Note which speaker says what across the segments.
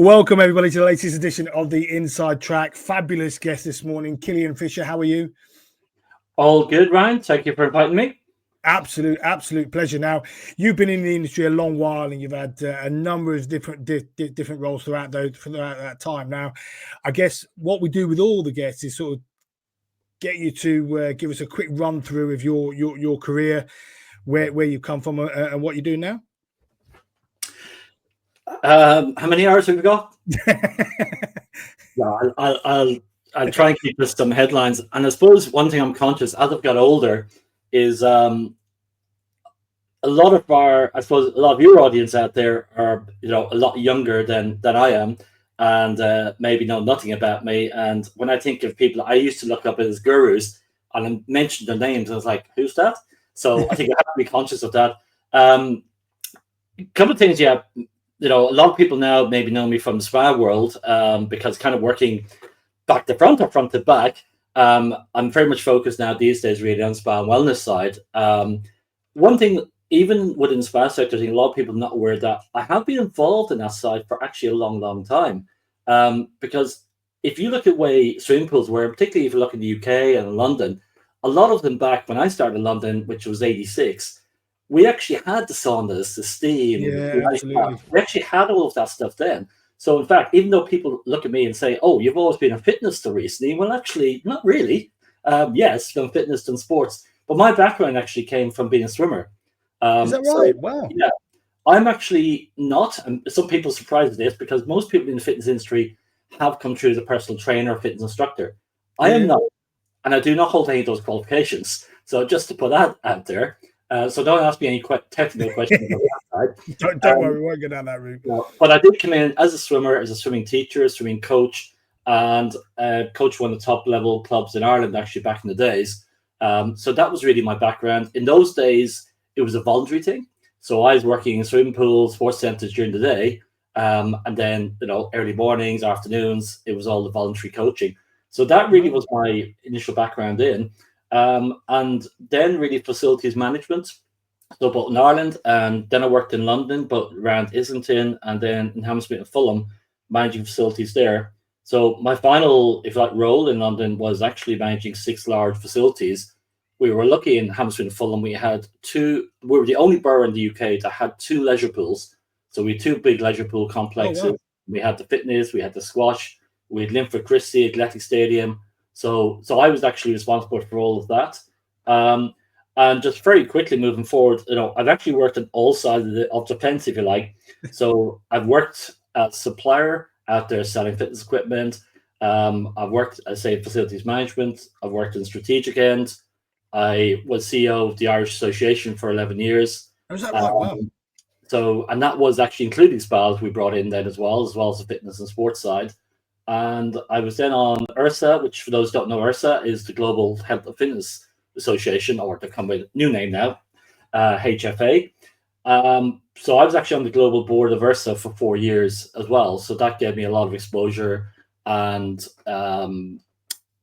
Speaker 1: Welcome, everybody, to the latest edition of the Inside Track. Fabulous guest this morning, Kilian Fisher. How are you?
Speaker 2: All good, Ryan. Thank you for inviting me.
Speaker 1: Absolute pleasure. Now, you've been in the industry a long while, and you've had a number of different roles throughout that time. Now, I guess what we do with all the guests is sort of get you to give us a quick run through of your career, where you've come from, and what you do now.
Speaker 2: How many hours have we got? Yeah, I'll try and keep just some headlines. And I suppose one thing I'm conscious as I've got older is a lot of your audience out there are a lot younger than I am, and maybe know nothing about me. And when I think of people I used to look up as gurus, and I mentioned their names, I was like, who's that? So I think I have to be conscious of that. A couple of things, yeah. A lot of people now maybe know me from the spa world because kind of working back to front or front to back. I'm very much focused now these days really on spa and wellness side. One thing, even within the spa sector, I think a lot of people are not aware that I have been involved in that side for actually a long time. Because if you look at way swimming pools were, particularly if you look in the UK and in London, a lot of them back when I started in London, which was 86, we actually had the saunas, the steam.
Speaker 1: Yeah, absolutely.
Speaker 2: We actually had all of that stuff then. So, in fact, even though people look at me and say, oh, you've always been a fitness till recently, well, actually, not really. Yes, done fitness, done sports. But my background actually came from being a swimmer.
Speaker 1: Is that right? Wow.
Speaker 2: Yeah. I'm actually not, and some people are surprised at this, because most people in the fitness industry have come through as a personal trainer or fitness instructor. I am not, and I do not hold any of those qualifications. So just to put that out there, so don't ask me any technical questions on that
Speaker 1: side. Don't worry, we won't go down that route.
Speaker 2: No, but I did come in as a swimmer, as a swimming teacher, a swimming coach, and coach one of the top level clubs in Ireland actually back in the days. So that was really my background. In those days, it was a voluntary thing. So I was working in swimming pools, sports centres during the day, and then early mornings, afternoons, it was all the voluntary coaching. So that really was my initial background in. And then really facilities management, so both in Ireland, and then I worked in London, but around Islington, and then in Hammersmith and Fulham, managing facilities there. So my final, if you like, role in London was actually managing 6 large facilities. We were lucky in Hammersmith and Fulham, we were the only borough in the UK that had 2 leisure pools. So we had 2 big leisure pool complexes. Oh, wow. We had the fitness, we had the squash, we had Linford Christie Athletic Stadium. So I was actually responsible for all of that. And just very quickly moving forward, I've actually worked on all sides of the fence, if you like. So I've worked at Supplier out there selling fitness equipment. I've worked, I say, facilities management. I've worked in strategic end. I was CEO of the Irish Association for 11 years.
Speaker 1: Is that right? Wow.
Speaker 2: So, and that was actually including spas we brought in then as well as the fitness and sports side. And I was then on Ihrsa, which for those who don't know, Ihrsa is the Global Health and Fitness Association, or to come with a new name now, HFA. So I was actually on the global board of Ihrsa for 4 years as well. So that gave me a lot of exposure and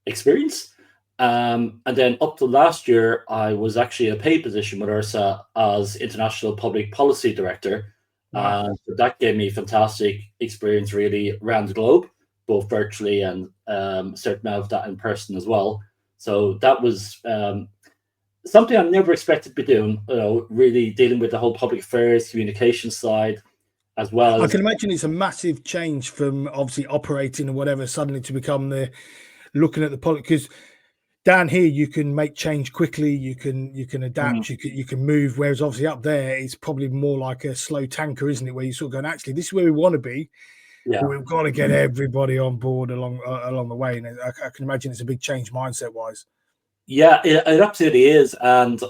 Speaker 2: experience. And then up to last year, I was actually in a paid position with Ihrsa as International Public Policy Director.
Speaker 1: Wow.
Speaker 2: So that gave me fantastic experience really around the globe, both virtually and certain amount of that in person as well. So that was something I never expected to be doing, really dealing with the whole public affairs, communication side as well.
Speaker 1: I can imagine it's a massive change from obviously operating or whatever, suddenly to become looking at the politics. Because down here, you can make change quickly, you can adapt, you can move. Whereas obviously up there, it's probably more like a slow tanker, isn't it? Where you sort of going, actually, this is where we want to be. Yeah. But we've got to get everybody on board along the way. And I can imagine it's a big change mindset-wise.
Speaker 2: Yeah, it absolutely is. And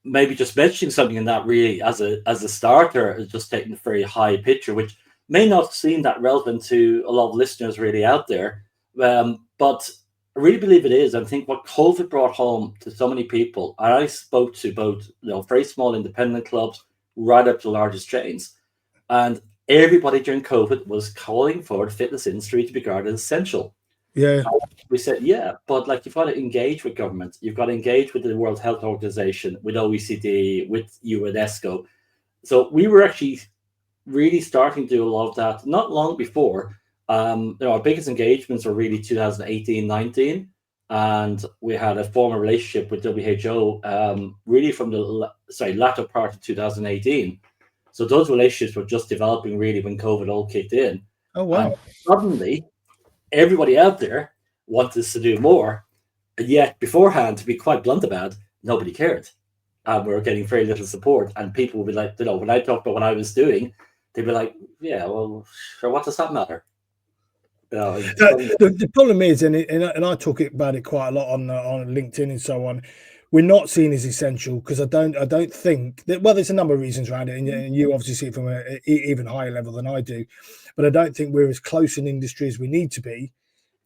Speaker 2: maybe just mentioning something in that really as a starter is just taking a very high picture, which may not seem that relevant to a lot of listeners really out there. But I really believe it is. I think what COVID brought home to so many people, and I spoke to both very small independent clubs right up to the largest chains. And everybody during COVID was calling for the fitness industry to be regarded as essential.
Speaker 1: Yeah.
Speaker 2: We said, yeah, but you've got to engage with government. You've got to engage with the World Health Organization, with OECD, with UNESCO. So we were actually really starting to do a lot of that not long before. Our biggest engagements were really 2018-19, and we had a formal relationship with WHO really from the latter part of 2018. So those relationships were just developing really when COVID all kicked in.
Speaker 1: Oh, wow.
Speaker 2: And suddenly, everybody out there wanted us to do more, and yet beforehand, to be quite blunt about it, nobody cared. And we were getting very little support, and people would be like, when I talked about what I was doing, they'd be like, yeah, well, sure, what does that matter?
Speaker 1: The problem is, and I talk about it quite a lot on LinkedIn and so on, we're not seen as essential because I don't think that, well, there's a number of reasons around it, and you obviously see it from an even higher level than I do, but I don't think we're as close in industry as we need to be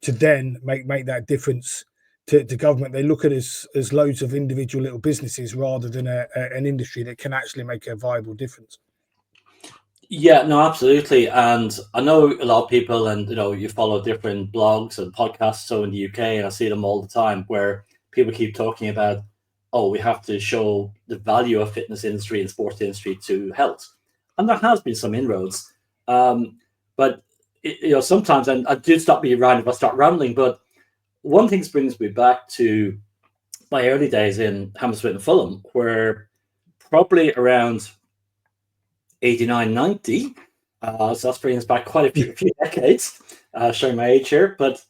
Speaker 1: to then make that difference to government. They look at us as loads of individual little businesses rather than an industry that can actually make a viable difference.
Speaker 2: Yeah, no, absolutely. And I know a lot of people, and you follow different blogs and podcasts so in the UK, and I see them all the time where people keep talking about, oh, we have to show the value of fitness industry and sports industry to health. And there has been some inroads. But sometimes, and I do stop me around if I start rambling, but one thing brings me back to my early days in Hammersmith and Fulham, where probably around 89, 90. So that's bringing us back quite a few decades, showing my age here. But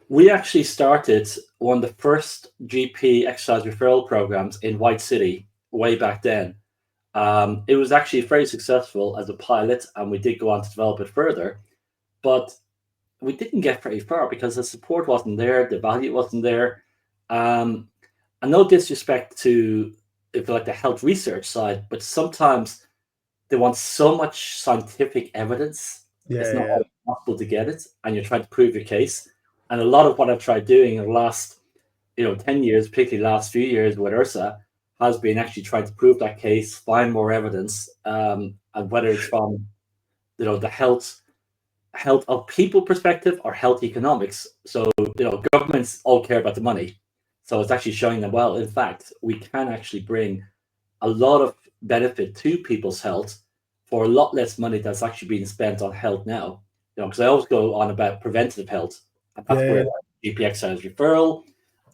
Speaker 2: we actually started one of the first GP exercise referral programs in White City way back then. It was actually very successful as a pilot, and we did go on to develop it further. But we didn't get very far because the support wasn't there, the value wasn't there. And no disrespect to, if you like, the health research side, but sometimes they want so much scientific evidence. It's not always possible to get it, and you're trying to prove your case. And a lot of what I've tried doing in the last, 10 years, particularly the last few years with Ihrsa, has been actually trying to prove that case, find more evidence, and whether it's from, the health of people perspective or health economics. So, governments all care about the money. So it's actually showing them, well, in fact, we can actually bring a lot of benefit to people's health for a lot less money that's actually being spent on health now. Because I always go on about preventative health. And that's where GP exercise referral.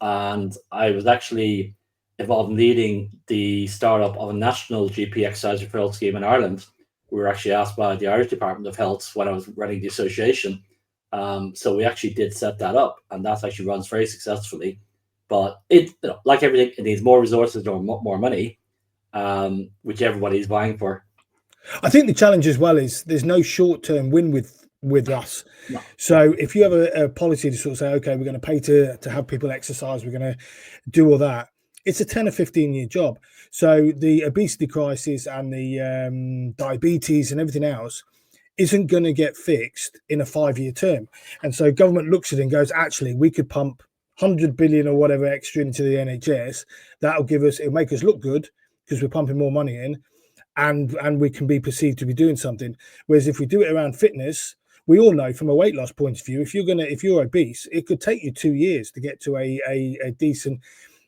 Speaker 2: And I was actually involved in leading the startup of a national GP exercise referral scheme in Ireland. We were actually asked by the Irish Department of Health when I was running the association. So we actually did set that up, and that actually runs very successfully. But it, like everything, it needs more resources or more money, which everybody's vying for.
Speaker 1: I think the challenge as well is there's no short-term win with us. No. So if you have a policy to sort of say, okay, we're going to pay to have people exercise, we're going to do all that, it's a 10 or 15-year job. So the obesity crisis and the diabetes and everything else isn't going to get fixed in a 5-year term. And so government looks at it and goes, actually, we could pump 100 billion or whatever extra into the NHS. It'll make us look good because we're pumping more money in, and we can be perceived to be doing something. Whereas if we do it around fitness, we all know from a weight loss point of view, if you're obese, it could take you 2 years to get to a decent.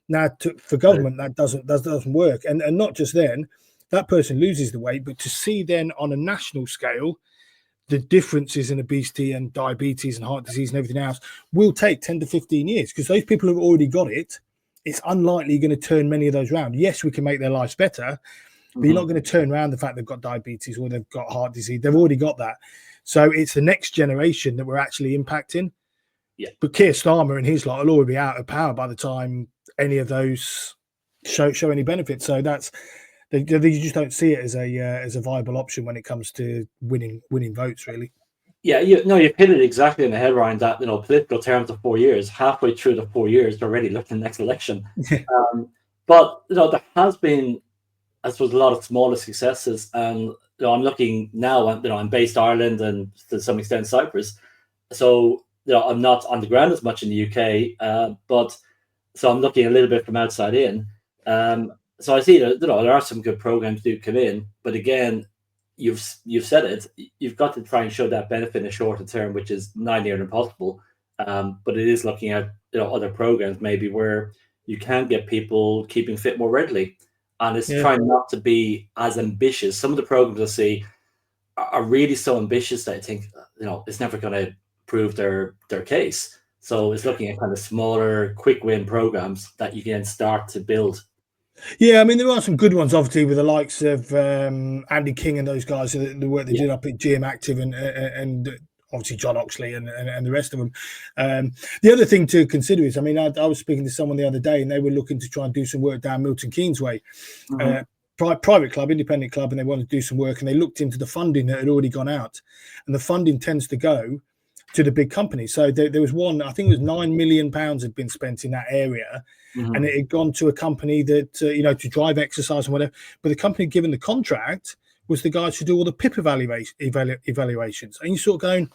Speaker 1: Now, for government, that doesn't work, and not just then, that person loses the weight, but to see then on a national scale the differences in obesity and diabetes and heart disease and everything else will take 10 to 15 years because those people who've already got it, it's unlikely going to turn many of those around. Yes, we can make their lives better, but you're not going to turn around the fact they've got diabetes or they've got heart disease. They've already got that. So it's the next generation that we're actually impacting.
Speaker 2: Yeah.
Speaker 1: But Keir Starmer and his lot will already be out of power by the time any of those show any benefit. So they just don't see it as a viable option when it comes to winning votes, really.
Speaker 2: Yeah, you've hit it exactly in the head, Ryan, that, political terms of 4 years, halfway through the 4 years, they're already looking at the next election. But, there has been, I suppose, a lot of smaller successes. And, I'm looking now, I'm based Ireland and to some extent Cyprus. So, I'm not on the ground as much in the UK, but so I'm looking a little bit from outside in. So I see that there are some good programs do come in, but again, you've said it. You've got to try and show that benefit in a shorter term, which is nigh near impossible. But it is looking at other programs maybe where you can get people keeping fit more readily, and it's trying not to be as ambitious. Some of the programs I see, are really so ambitious that I think, it's never going to prove their case. So it's looking at kind of smaller, quick win programs that you can start to build.
Speaker 1: Yeah, I mean, there are some good ones, obviously, with the likes of Andy King and those guys, the work they did up at GM Active and obviously John Oxley and the rest of them. The other thing to consider is, I mean, I was speaking to someone the other day and they were looking to try and do some work down Milton Keynes way. Private club, independent club, and they wanted to do some work, and they looked into the funding that had already gone out, and the funding tends to go to the big companies. So there was one, I think it was £9 million had been spent in that area, and it had gone to a company that to drive exercise and whatever. But the company given the contract was the guys who do all the PIP evaluations, and you're sort of going,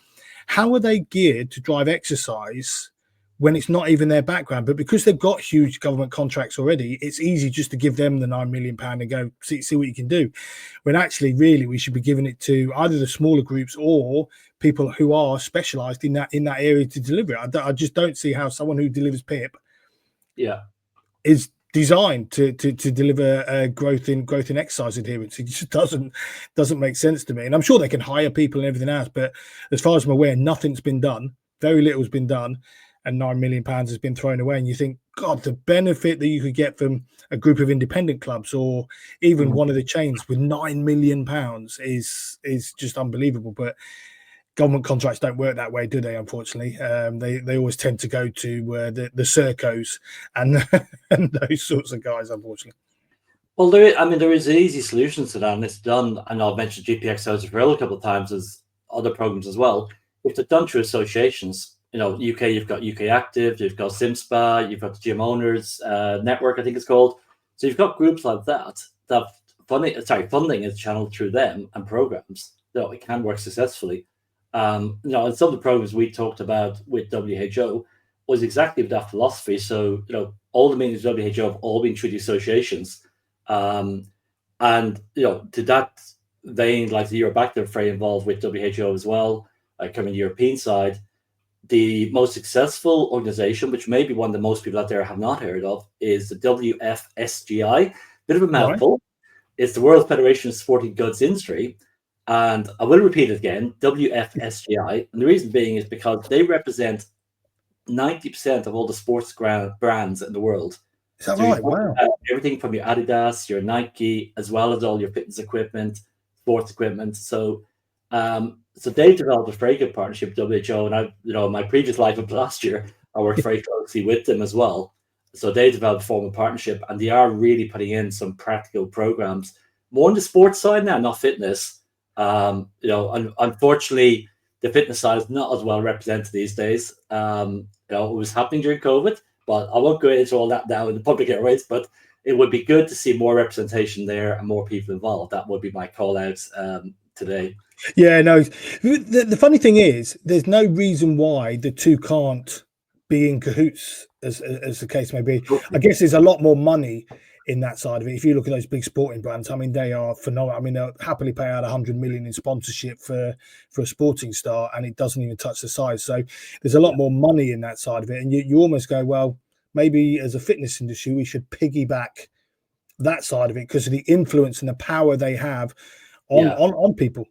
Speaker 1: how are they geared to drive exercise when it's not even their background? But because they've got huge government contracts already, it's easy just to give them the £9 million and go see what you can do. When actually, really, we should be giving it to either the smaller groups or people who are specialised in that area to deliver it. I just don't see how someone who delivers PIP, is designed to deliver growth in exercise adherence. It just doesn't make sense to me. And I'm sure they can hire people and everything else, but as far as I'm aware, nothing's been done. Very little's been done. And £9 million has been thrown away. And you think, God, the benefit that you could get from a group of independent clubs or even one of the chains with £9 million is just unbelievable. But government contracts don't work that way, do they? Unfortunately, they always tend to go to the Sercos and and those sorts of guys. Unfortunately.
Speaker 2: Well, there is easy solutions to that, and it's done. I know I've mentioned GPX House of Rail a couple of times as other programs as well. If they're done through associations. UK, you've got UK Active, you've got SimSpa, you've got the Gym Owners Network, I think it's called. So you've got groups like that funding is channeled through them and programs. It can work successfully. And some of the programs we talked about with WHO was exactly with that philosophy. So, all the meetings of WHO have all been through the associations. And, to that vein, like the Europe Active, very involved with WHO as well, coming the European side. The most successful organization, which may be one that most people out there have not heard of, is the WFSGI. Bit of a mouthful. Right. It's the World Federation of Sporting Goods Industry. And I will repeat it again, WFSGI. And the reason being is because they represent 90% of all the sports brands in the world.
Speaker 1: Is that right? Wow.
Speaker 2: Everything from your Adidas, your Nike, as well as all your fitness equipment, sports equipment. So they've developed a very good partnership with WHO, and my previous life of last year, I worked very closely with them as well. So they developed a formal partnership, and they are really putting in some practical programs, more on the sports side now, not fitness. Unfortunately, the fitness side is not as well represented these days. It was happening during COVID, but I won't go into all that now in the public airways. But it would be good to see more representation there and more people involved. That would be my call out today.
Speaker 1: Yeah, no. The funny thing is, there's no reason why the two can't be in cahoots, as the case may be. I guess there's a lot more money in that side of it. If you look at those big sporting brands, I mean, they are phenomenal. I mean, they'll happily pay out 100 million in sponsorship for a sporting star, and it doesn't even touch the size. So there's a lot more money in that side of it, and you almost go, well, maybe as a fitness industry, we should piggyback that side of it because of the influence and the power they have on people.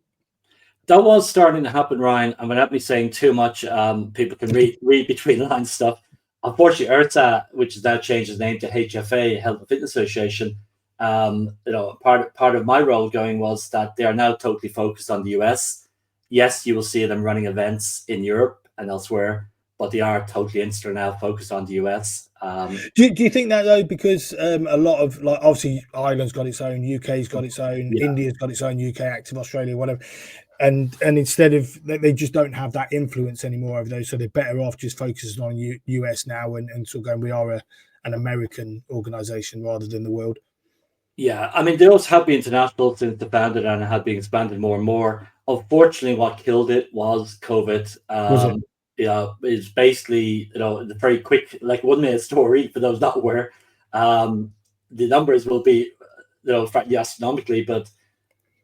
Speaker 2: That was starting to happen, Ryan. And without me saying too much, people can read between the lines stuff. Unfortunately, Ihrsa, which has now changed its name to HFA, Health and Fitness Association, part of my role going was that they are now totally focused on the US. Yes, you will see them running events in Europe and elsewhere, but they are totally now focused on the US.
Speaker 1: Do you think that though, because a lot of, like, obviously Ireland's got its own, UK's got its own, India's got its own, UK Active, Australia, whatever. And instead of, they just don't have that influence anymore over those, so they're better off just focusing on US now and sort of going, we are an American organisation rather than the world.
Speaker 2: Yeah, I mean, they also have been international since they founded and have been expanded more and more. Unfortunately, what killed it was COVID. It's basically, the very quick, like 1 minute story for those not aware. The numbers will be, astronomically, but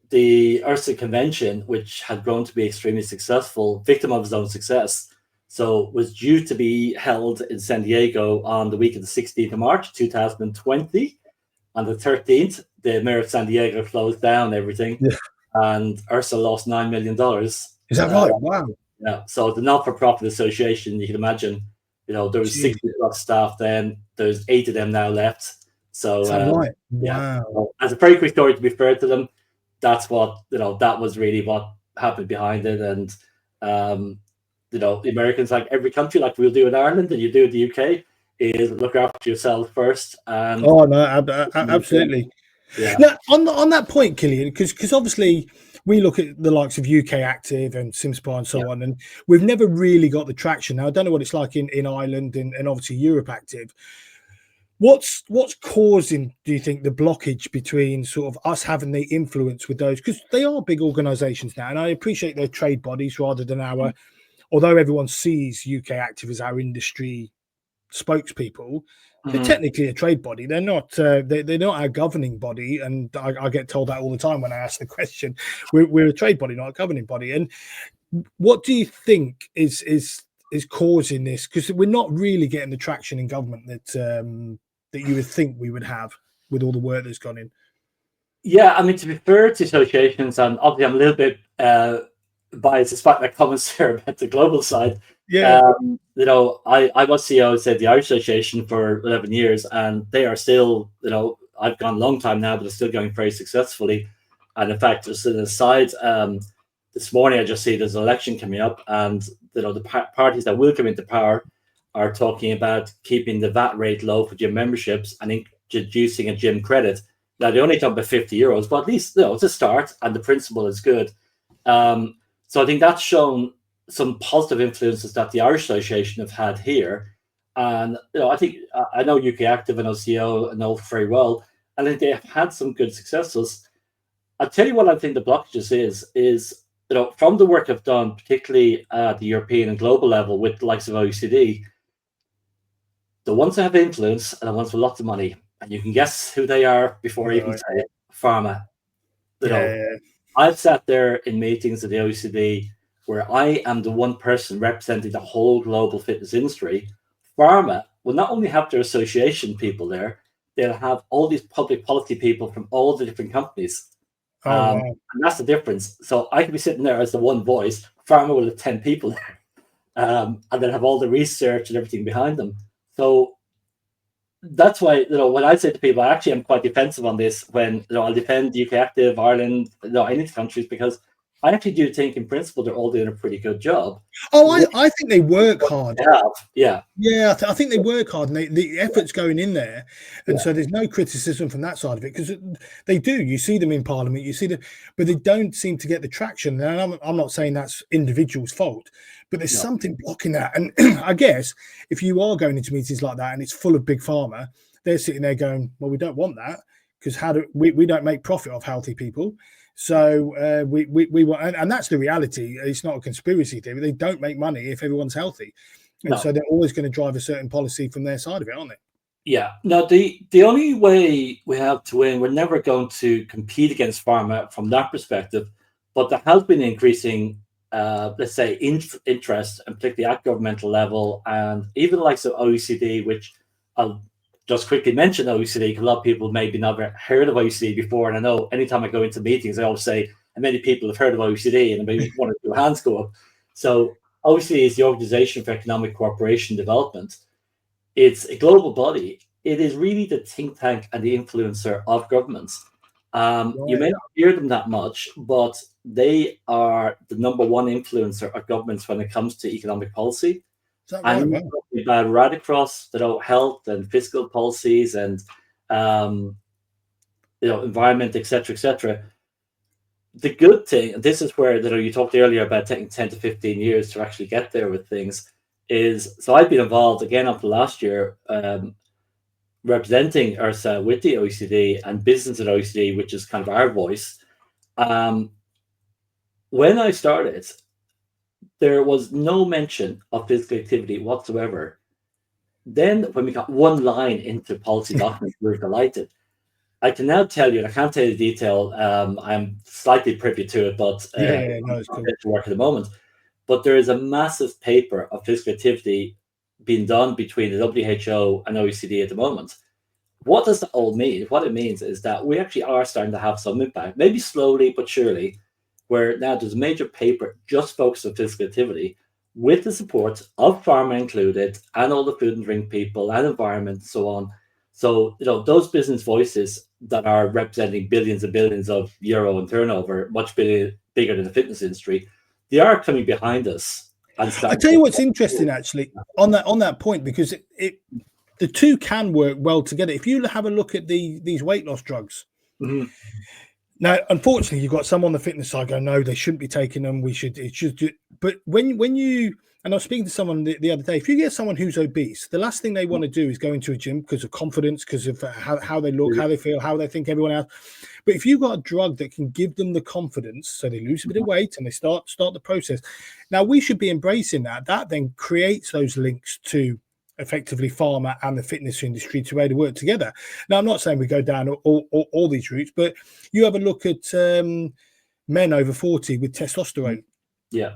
Speaker 2: the Ihrsa convention, which had grown to be extremely successful, victim of its own success, so was due to be held in San Diego on the week of the 16th of March, 2020. On the 13th, the mayor of San Diego closed down everything. and Ihrsa lost $9 million.
Speaker 1: Is that right? Wow.
Speaker 2: Yeah. So the not-for-profit association, you can imagine, there was 60 plus staff then. There's 8 of them now left. So
Speaker 1: is that right?
Speaker 2: Yeah.
Speaker 1: Wow.
Speaker 2: So, as a very quick story, to be fair to them, that's what that was really what happened behind it. And the Americans, like every country, like we'll do in Ireland and you do in the UK, is look after yourself first. And
Speaker 1: absolutely.
Speaker 2: Yeah.
Speaker 1: Now, on that point, Kilian, because obviously we look at the likes of UK Active and SimSpy and so on, and we've never really got the traction. Now, I don't know what it's like in Ireland and obviously Europe Active. What's causing, do you think, the blockage between sort of us having the influence with those? Because they are big organisations now, and I appreciate their trade bodies rather than our, although everyone sees UK Active as our industry spokespeople, they're technically a trade body. They're not they're not our governing body, and I get told that all the time when I ask the question. We're a trade body, not a governing body. And what do you think is causing this? Because we're not really getting the traction in government that you would think we would have with all the work that's gone in.
Speaker 2: Yeah, I mean, to be fair to associations, and obviously I'm a little bit biased despite my comments there about the global side.
Speaker 1: Yeah.
Speaker 2: I was CEO, said the Irish Association for 11 years, and they are still, I've gone a long time now, but they're still going very successfully. And in fact, just an aside, this morning I just see there's an election coming up, and the parties that will come into power are talking about keeping the VAT rate low for gym memberships and introducing a gym credit. Now they only talk about €50, but at least it's a start, and the principle is good. So I think that's shown some positive influences that the Irish Association have had here. And, I think, I know UK Active and OCO know very well. I think they have had some good successes. I'll tell you what I think the blockages is, from the work I've done, particularly at the European and global level with the likes of OECD, the ones that have influence are the ones with lots of money. And you can guess who they are before I even say it. Pharma. I've sat there in meetings at the OECD where I am the one person representing the whole global fitness industry. Pharma will not only have their association people there, they'll have all these public policy people from all the different companies. And that's the difference. So I could be sitting there as the one voice. Pharma will have 10 people there. And then have all the research and everything behind them. So that's why, when I say to people, I actually am quite defensive on this when, I'll defend UK Active, Ireland, any countries, because I actually do think in principle they're all doing a pretty good job.
Speaker 1: I think they work hard.
Speaker 2: Yeah.
Speaker 1: I think they work hard, and the effort's going in there. And so there's no criticism from that side of it, because they do. You see them in Parliament, you see them, but they don't seem to get the traction. And I'm not saying that's individuals' fault, but there's something blocking that. And I guess if you are going into meetings like that and it's full of big pharma, they're sitting there going, well, we don't want that, because we don't make profit off healthy people. So we want, and that's the reality. It's not a conspiracy theory. They don't make money if everyone's healthy. And so they're always going to drive a certain policy from their side of it, aren't they?
Speaker 2: Yeah. Now, the only way we have to win, we're never going to compete against pharma from that perspective, but there has been increasing, let's say, interest, and particularly at governmental level, and even like the OECD, which I'll just quickly mention OECD, because a lot of people maybe never heard of OECD before. And I know anytime I go into meetings, I always say, and many people have heard of OECD, and maybe one or two hands go up. So OECD is the Organization for Economic Cooperation and Development. It's a global body. It is really the think tank and the influencer of governments. You may not hear them that much, but they are the number one influencer of governments when it comes to economic policy. And about right across health and fiscal policies and environment, etc. The good thing, and this is where you talked earlier about taking 10 to 15 years to actually get there with things, is so I've been involved again up to last year representing Ihrsa with the OECD and business at OECD, which is kind of our voice. When I started, there was no mention of physical activity whatsoever. Then when we got one line into policy documents, we were delighted. I can now tell you, and I can't tell you the detail, I'm slightly privy to it, but
Speaker 1: it's cool.
Speaker 2: To work at the moment. But there is a massive paper of physical activity being done between the WHO and OECD at the moment. What does that all mean? What it means is that we actually are starting to have some impact, maybe slowly but surely. where now there's a major paper just focused on physical activity with the support of pharma included and all the food and drink people and environment and so on. So, those business voices that are representing billions and billions of euro in turnover, much bigger than the fitness industry, they are coming behind us. And
Speaker 1: I tell you what's interesting, actually, on that point, because the two can work well together. If you have a look at these weight loss drugs, now, unfortunately, you've got some on the fitness side go, no, they shouldn't be taking them. It should do. But when you, and I was speaking to someone the other day, if you get someone who's obese, the last thing they want to do is go into a gym because of confidence, because of how they look, how they feel, how they think everyone else. But if you've got a drug that can give them the confidence, so they lose a bit of weight and they start the process. Now, we should be embracing that. That then creates those links to effectively pharma and the fitness industry to be able to work together. Now, I'm not saying we go down all these routes, but you have a look at men over 40 with testosterone.
Speaker 2: Yeah.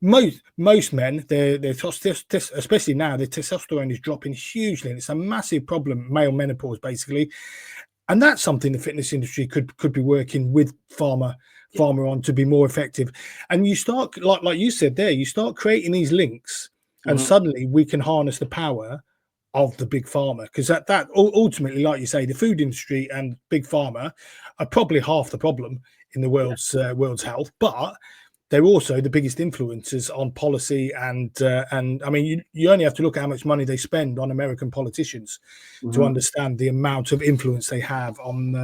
Speaker 1: Most men, their especially now, their testosterone is dropping hugely, and it's a massive problem, male menopause, basically. And that's something the fitness industry could be working with pharma on to be more effective. And you start, like you said there, you start creating these links, and suddenly we can harness the power of the big pharma, because that ultimately, like you say, the food industry and big pharma are probably half the problem in the world's health, but they're also the biggest influencers on policy. And I mean, you only have to look at how much money they spend on American politicians to understand the amount of influence they have on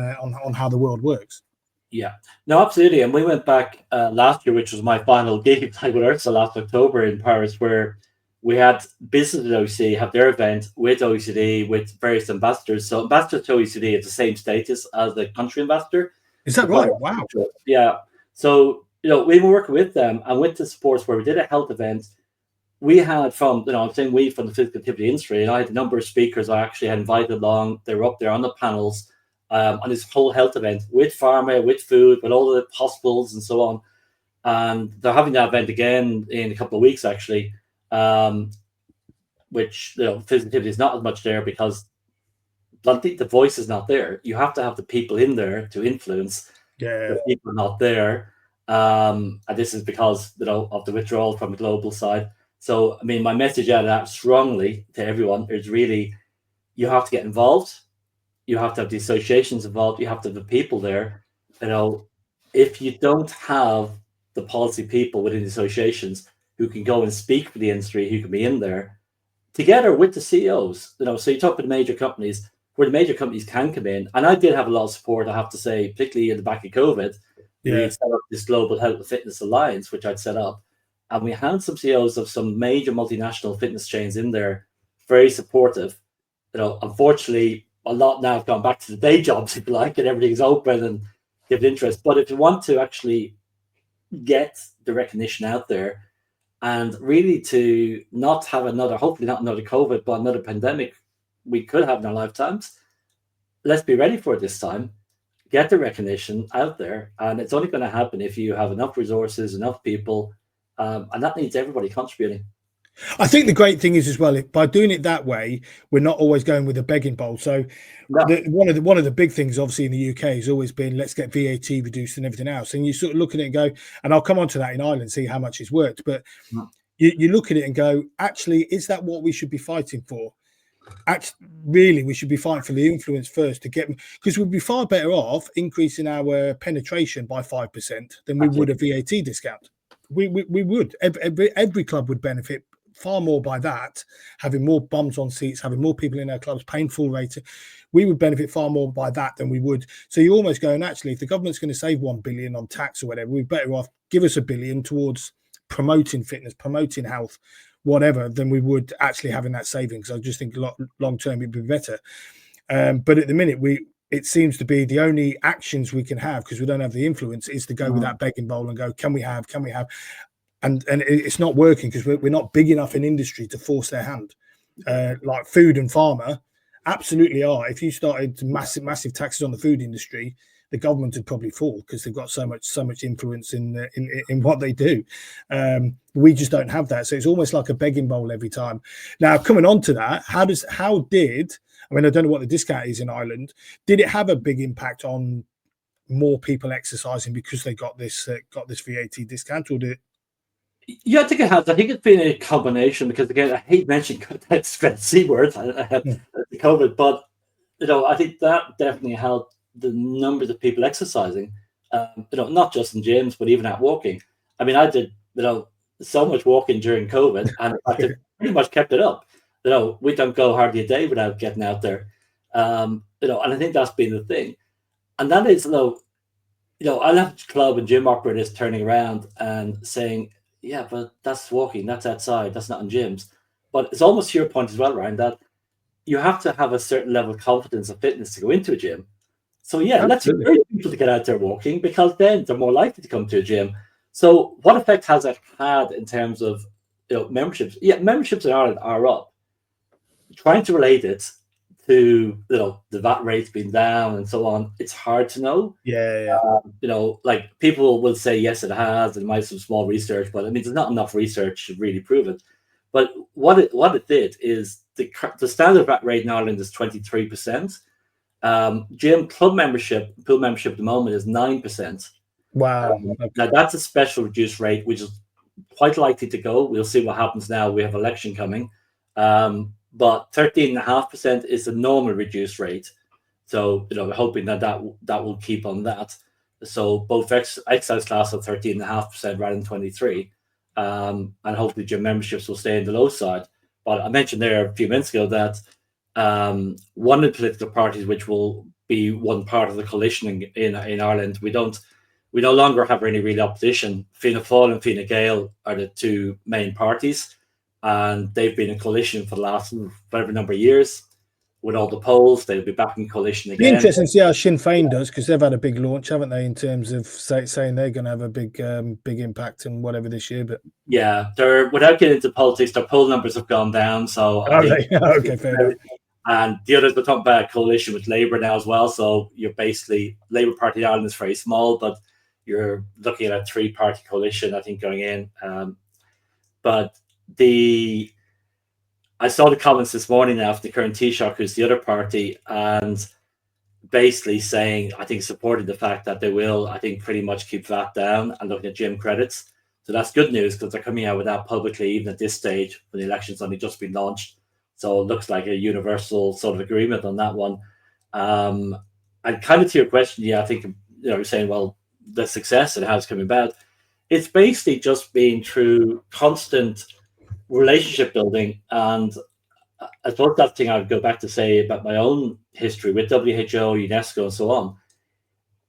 Speaker 1: how the world works.
Speaker 2: Yeah, no, absolutely. And we went back last year, which was my final gig with Ihrsa last October in Paris, where we had business at OECD have their event with OECD, with various ambassadors. So ambassador to OECD is the same status as the country ambassador.
Speaker 1: Is that right? Wow.
Speaker 2: Yeah. So, we were working with them and with the supports where we did a health event. We had from, I'm saying we from the physical activity industry, and I had a number of speakers I actually had invited along. They were up there on the panels on this whole health event with pharma, with food, with all the hospitals and so on. And they're having that event again in a couple of weeks, actually. Which physical activity is not as much there because bluntly the voice is not there. You have to have the people in there to influence. The people not there, and this is because of the withdrawal from the global side. So I mean, my message out of that strongly to everyone is really, you have to get involved. You have to have the associations involved. You have to have the people there. If you don't have the policy people within the associations who can go and speak for the industry, who can be in there together with the CEOs. So you talk about the major companies, where the major companies can come in. And I did have a lot of support, I have to say, particularly in the back of COVID. We set up this Global Health and Fitness Alliance, which I'd set up. And we had some CEOs of some major multinational fitness chains in there, very supportive. Unfortunately, a lot now have gone back to the day jobs, if you like, and everything's open and give interest. But if you want to actually get the recognition out there, and really to not have hopefully not another COVID, but another pandemic we could have in our lifetimes, let's be ready for it this time. Get the recognition out there. And it's only going to happen if you have enough resources, enough people, and that needs everybody contributing.
Speaker 1: I think the great thing is as well, by doing it that way, we're not always going with a begging bowl. So one of the big things, obviously, in the UK has always been, let's get VAT reduced and everything else. And you sort of look at it and go, and I'll come on to that in Ireland, see how much it's worked. But you look at it and go, actually, is that what we should be fighting for? Really, we should be fighting for the influence first to get, because we'd be far better off increasing our penetration by 5% than we would a VAT discount. We would. Every club would benefit far more by that, having more bums on seats, having more people in our clubs, paying full rating. We would benefit far more by that than we would. So you're almost going, actually, if the government's going to save 1 billion on tax or whatever, we're better off give us 1 billion towards promoting fitness, promoting health, whatever, than we would actually having that savings. I just think long term it'd be better. But at the minute, it seems to be the only actions we can have, because we don't have the influence, is to go with that begging bowl and go, can we have? And it's not working because we're not big enough in industry to force their hand. Like food and pharma absolutely are. If you started massive taxes on the food industry, the government would probably fall because they've got so much influence in what they do. We just don't have that. So it's almost like a begging bowl every time. Now, coming on to that, I don't know what the discount is in Ireland. Did it have a big impact on more people exercising because they got this VAT discount, or did it?
Speaker 2: Yeah, I think it has. I think it's been a combination because, again, I hate mentioning that C word, the COVID, but I think that definitely helped the numbers of people exercising. Not just in gyms, but even out walking. I mean, I did so much walking during COVID, and I pretty much kept it up. We don't go hardly a day without getting out there. And I think that's been the thing. And that is, I'll have club and gym operators turning around and saying, yeah, but that's walking, that's outside, that's not in gyms. But it's almost your point as well, Ryan, that you have to have a certain level of confidence and fitness to go into a gym. So yeah, let's encourage people to get out there walking, because then they're more likely to come to a gym. So what effect has that had in terms of memberships? Yeah, memberships in Ireland are up. Trying to relate it to the VAT rates being down and so on, it's hard to know. Like people will say yes, it has, and it might have some small research, but I mean, there's not enough research to really prove it. But what it did is the standard VAT rate in Ireland is 23%. Gym club membership, pool membership at the moment is 9%.
Speaker 1: Wow.
Speaker 2: Now that's a special reduced rate, which is quite likely to go. We'll see what happens now. We have election coming. But 13.5% is the normal reduced rate. So, we're hoping that will keep on that. So both exercise class are 13.5% rather than 23%. And hopefully gym memberships will stay in the low side. But I mentioned there a few minutes ago that one of the political parties, which will be one part of the coalition in Ireland, we no longer have any real opposition. Fianna Fáil and Fine Gael are the two main parties, and they've been in coalition for the last whatever number of years. With all the polls, they'll be back in coalition again.
Speaker 1: It'll be interesting to see how Sinn Féin does, because they've had a big launch, haven't they, in terms of saying they're going to have a big impact and whatever this year. But
Speaker 2: yeah, without getting into politics, their poll numbers have gone down. So
Speaker 1: okay, fair enough.
Speaker 2: And the others, we're talking about a coalition with Labour now as well. So you're basically, Labour Party Ireland is very small, but you're looking at a 3-party coalition, I think, going in. But I saw the comments this morning now from the current Taoiseach, who's the other party, and basically saying, I think, supporting the fact that they will, I think, pretty much keep VAT down and looking at gym credits. So that's good news, because they're coming out with that publicly, even at this stage, when the election's only just been launched. So it looks like a universal sort of agreement on that one. And kind of to your question, yeah, I think, you're saying, well, the success and how it's coming about, it's basically just been through constant relationship building. And I suppose that thing I would go back to say about my own history with WHO, UNESCO, and so on.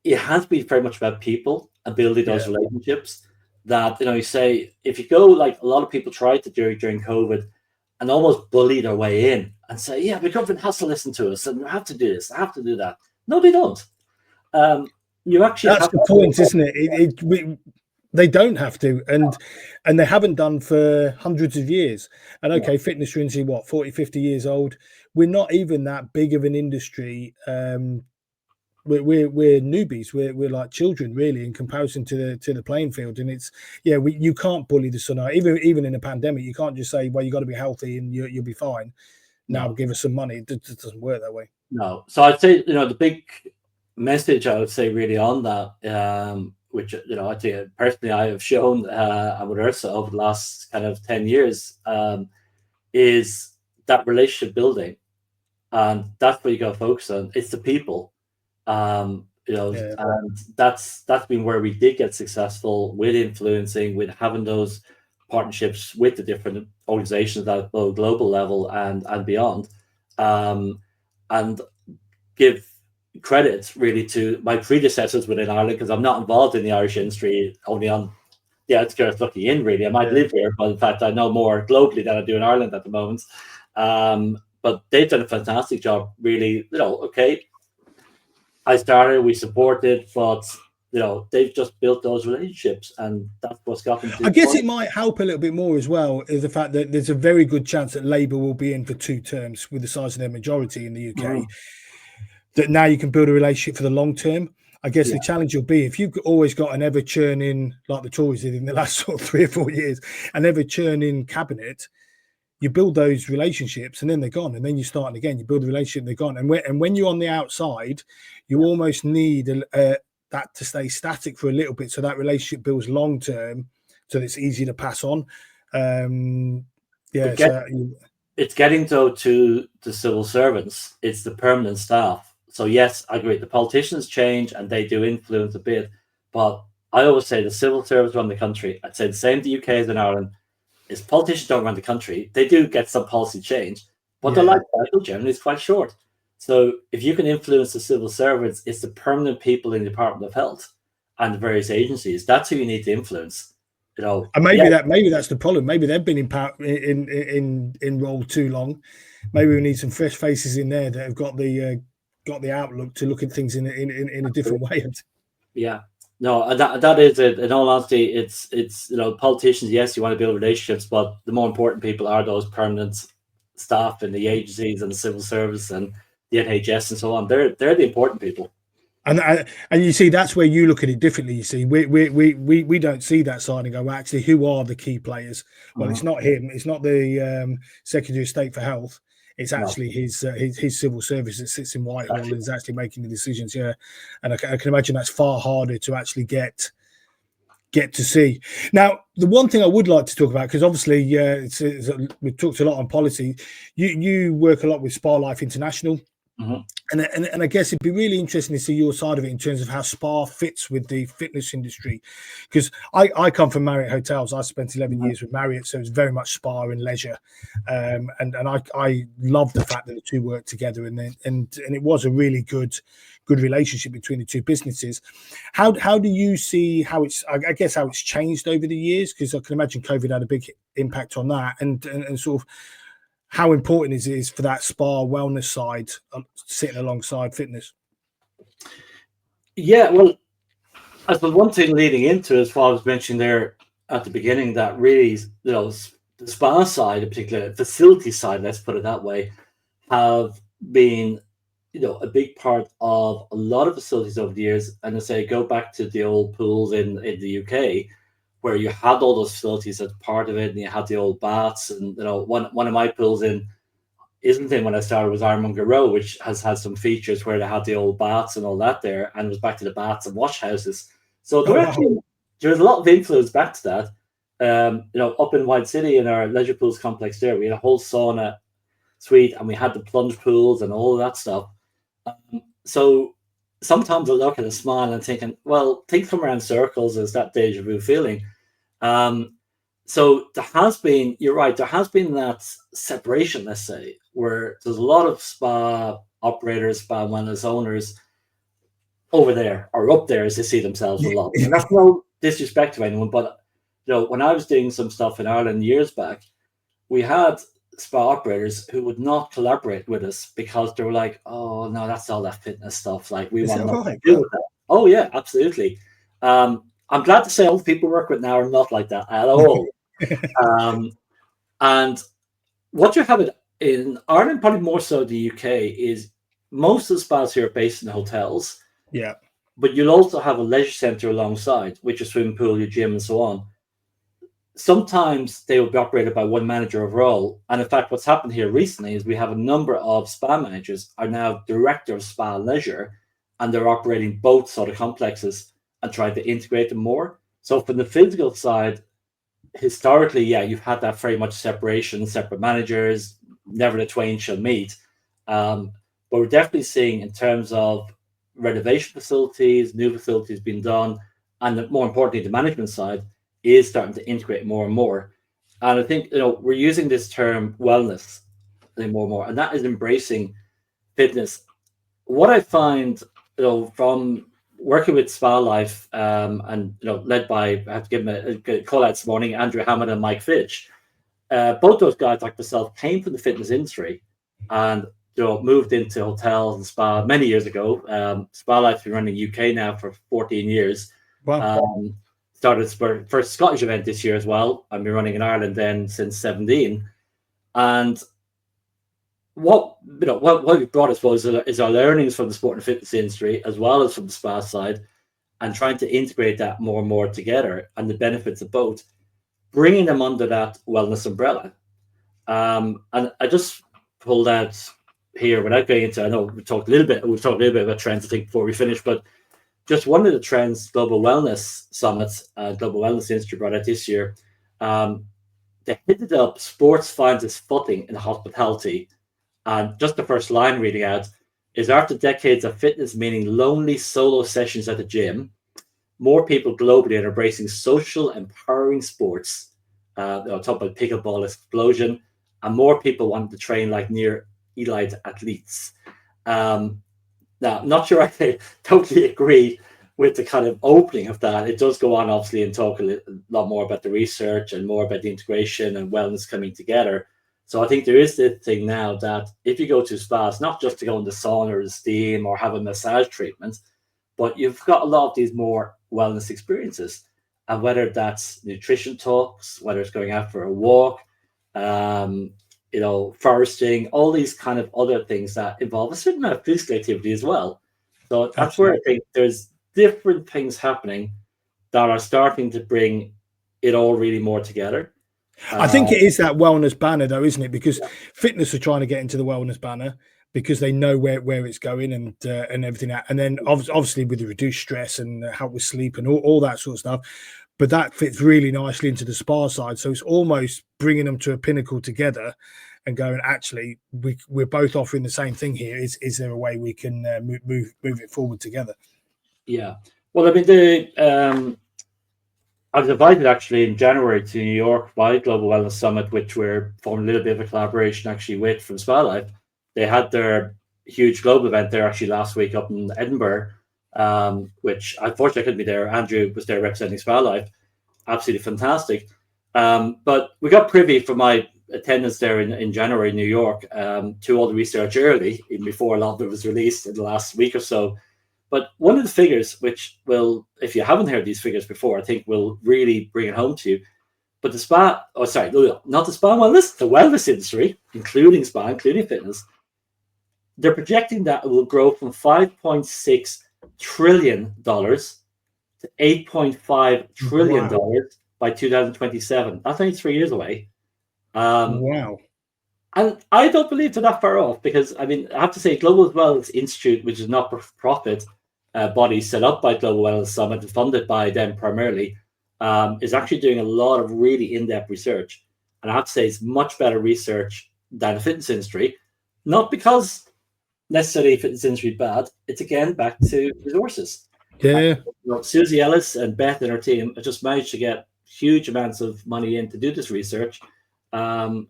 Speaker 2: It has been very much about people and building those relationships. That, you say, if you go, like a lot of people tried to do during COVID and almost bully their way in and say, yeah, the government has to listen to us and we have to do this, I have to do that. No, they don't. You actually
Speaker 1: that's the point, isn't it? They don't have to, and they haven't done for hundreds of years. And okay, fitness are into 40, 50 years old. We're not even that big of an industry. We're newbies. We're like children, really, in comparison to the playing field. And it's you can't bully the sun out. Even in a pandemic, you can't just say, well, you got to be healthy and you'll be fine. Now give us some money. It doesn't work that way.
Speaker 2: No. So I'd say the big message I would say really on that, which I think personally I have shown with Ihrsa over the last kind of 10 years, is that relationship building, and that's what you got to focus on. It's the people. And that's been where we did get successful with influencing, with having those partnerships with the different organizations at both global level and beyond, and give credit really to my predecessors within Ireland, because I'm not involved in the Irish industry, only on the outskirts looking in, really. I might live here, but in fact I know more globally than I do in Ireland at the moment. But they've done a fantastic job, really. Okay, I started, we supported, but they've just built those relationships, and that's what's got them to
Speaker 1: I guess it might help a little bit more as well, is the fact that there's a very good chance that Labour will be in for 2 terms with the size of their majority in the UK. That now you can build a relationship for the long term. I guess the challenge will be, if you've always got an ever churning, like the Tories did in the last sort of 3 or 4 years, an ever churning cabinet, you build those relationships and then they're gone, and then you start again. You build a relationship, and they're gone. And when you're on the outside, you almost need that to stay static for a little bit, so that relationship builds long term, so that it's easy to pass on.
Speaker 2: It's getting though to the civil servants. It's the permanent staff. So yes, I agree. The politicians change and they do influence a bit, but I always say the civil servants run the country. I'd say the same in the UK as in Ireland. Is politicians don't run the country. They do get some policy change, but their life cycle generally is quite short. So if you can influence the civil servants, it's the permanent people in the Department of Health and the various agencies. That's who you need to influence. And
Speaker 1: maybe that's the problem. Maybe they've been in power in role too long. Maybe we need some fresh faces in there that have got the outlook to look at things in a different way.
Speaker 2: Yeah. No, that is it. In all honesty, it's politicians. Yes, you want to build relationships, but the more important people are those permanent staff in the agencies and the civil service and the NHS and so on. They're the important people.
Speaker 1: And you see, that's where you look at it differently. You see, we don't see that side and go, well, actually, who are the key players? Well, it's not him. It's not the Secretary of State for Health. It's actually his civil service that sits in Whitehall and is actually making the decisions. Yeah, and I can imagine that's far harder to actually get to see. Now, the one thing I would like to talk about, because obviously we've talked a lot on policy. You work a lot with Spa Life International. And I guess it'd be really interesting to see your side of it in terms of how spa fits with the fitness industry, because I come from Marriott Hotels. I spent 11 years with Marriott, so it's very much spa and leisure, and I love the fact that the two work together, and it was a really good relationship between the two businesses. How do you see how it's changed over the years? Because I can imagine COVID had a big impact on that, and sort of how important it is for that spa wellness side sitting alongside fitness.
Speaker 2: Yeah, well, I suppose one thing leading into is what I was mentioning there at the beginning, that really, the spa side, in particular, facility side, let's put it that way, have been, a big part of a lot of facilities over the years. And I say, go back to the old pools in the UK, where you had all those facilities as part of it, and you had the old baths. And one of my pools in Islington when I started was Ironmonger Row, which has had some features where they had the old baths and all that there, and it was back to the baths and wash houses. So there's a lot of influence back to that. Up in White City in our leisure pools complex there, we had a whole sauna suite, and we had the plunge pools and all of that stuff. So sometimes I look at a smile and thinking, well, think from around circles as that deja vu feeling. So there has been, you're right, there has been that separation, let's say, where there's a lot of spa operators, spa wellness owners over there or up there as they see themselves a lot. And that's no disrespect to anyone, but when I was doing some stuff in Ireland years back, we had spa operators who would not collaborate with us because they were like, oh no, that's all that fitness stuff, like we want nothing to do with that. Oh yeah, absolutely. I'm glad to say all the people we work with now are not like that at all. And what you have in Ireland, probably more so the UK, is most of the spas here are based in the hotels.
Speaker 1: Yeah,
Speaker 2: but you'll also have a leisure centre alongside, with your swimming pool, your gym, and so on. Sometimes they will be operated by one manager overall. And in fact, what's happened here recently is we have a number of spa managers are now director of spa leisure, and they're operating both sort of complexes and trying to integrate them more. So from the physical side, historically, yeah, you've had that very much separation, separate managers, never the twain shall meet. But we're definitely seeing, in terms of renovation facilities, new facilities being done, and more importantly, the management side is starting to integrate more and more. And I think, we're using this term wellness more and more, and that is embracing fitness. What I find, from working with Spa Life, and led by, I have to give them a call out this morning, Andrew Hammond and Mike Fitch. Both those guys, like myself, came from the fitness industry and moved into hotels and spa many years ago. Spa Life's been running UK now for 14 years.
Speaker 1: Wow.
Speaker 2: Started first Scottish event this year as well. I've been running in Ireland then since 17. And what we brought, I suppose, is our learnings from the sport and fitness industry as well as from the spa side, and trying to integrate that more and more together, and the benefits of both, bringing them under that wellness umbrella. And I just pulled out here, without going into, I know we've talked a little bit about trends, I think, before we finish, but just one of the trends Global Wellness Summits, Global Wellness Institute brought out this year, they hinted up sports finds its footing in hospitality. And just the first line reading out is, after decades of fitness meaning lonely solo sessions at the gym, more people globally are embracing social, empowering sports. I'll talk about pickleball explosion, and more people want to train like near elite athletes. Now, I'm not sure I totally agree with the kind of opening of that. It does go on, obviously, and talk a lot more about the research and more about the integration and wellness coming together. So I think there is this thing now that if you go to spas, not just to go in the sauna or the steam or have a massage treatment, but you've got a lot of these more wellness experiences. And whether that's nutrition talks, whether it's going out for a walk, foresting, all these kind of other things that involve a certain amount of physical activity as well. So that's Absolutely. Where I think there's different things happening that are starting to bring it all really more together.
Speaker 1: I think it is that wellness banner, though, isn't it? Because fitness are trying to get into the wellness banner because they know where it's going and everything. And then obviously with the reduced stress and help with sleep and all that sort of stuff. But that fits really nicely into the spa side. So it's almost bringing them to a pinnacle together and going, actually, we're both offering the same thing here. Is there a way we can move it forward together?
Speaker 2: Yeah. Well, I mean, I was invited actually in January to New York by Global Wellness Summit, which we're forming a little bit of a collaboration actually with from Spa Life. They had their huge global event there actually last week up in Edinburgh, which unfortunately I couldn't be there. Andrew was there representing Spa Life. Absolutely fantastic. But we got privy from my attendance there in January in New York to all the research early, even before a lot of it was released in the last week or so. But one of the figures, which will, if you haven't heard these figures before, I think will really bring it home to you. But not the spa wellness, the wellness industry, including spa, including fitness, they're projecting that it will grow from $5.6 trillion to $8.5 trillion by 2027. That's only 3 years away.
Speaker 1: Wow.
Speaker 2: And I don't believe they're that far off because, I mean, I have to say, Global Wellness Institute, which is a not-for-profit body set up by Global Wellness Summit and funded by them primarily, is actually doing a lot of really in-depth research. And I have to say, it's much better research than the fitness industry. Not because necessarily the fitness industry is bad. It's, again, back to resources.
Speaker 1: Yeah.
Speaker 2: Susie Ellis and Beth and her team have just managed to get huge amounts of money in to do this research.
Speaker 1: And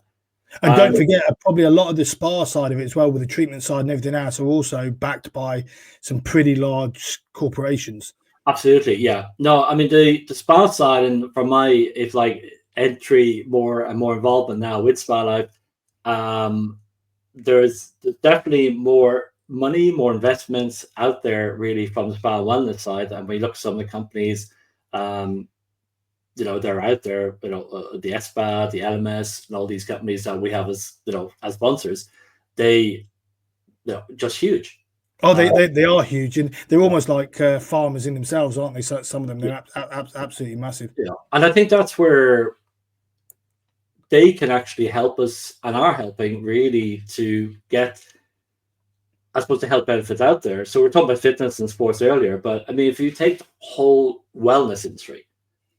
Speaker 1: don't forget, probably a lot of the spa side of it as well, with the treatment side and everything else, are also backed by some pretty large corporations.
Speaker 2: Absolutely, yeah. No, I mean the spa side, and for my entry more and more involvement now with Spa Life, there's definitely more money, more investments out there really from the spa wellness side. And we look at some of the companies, they're out there, the SPA, the LMS, and all these companies that we have as sponsors, they just huge.
Speaker 1: Oh, they are huge, and they're almost like farmers in themselves, aren't they? So some of them, they're absolutely massive.
Speaker 2: Yeah, and I think that's where they can actually help us and are helping really to get, I suppose, the health benefits out there. So we're talking about fitness and sports earlier, but I mean, if you take the whole wellness industry,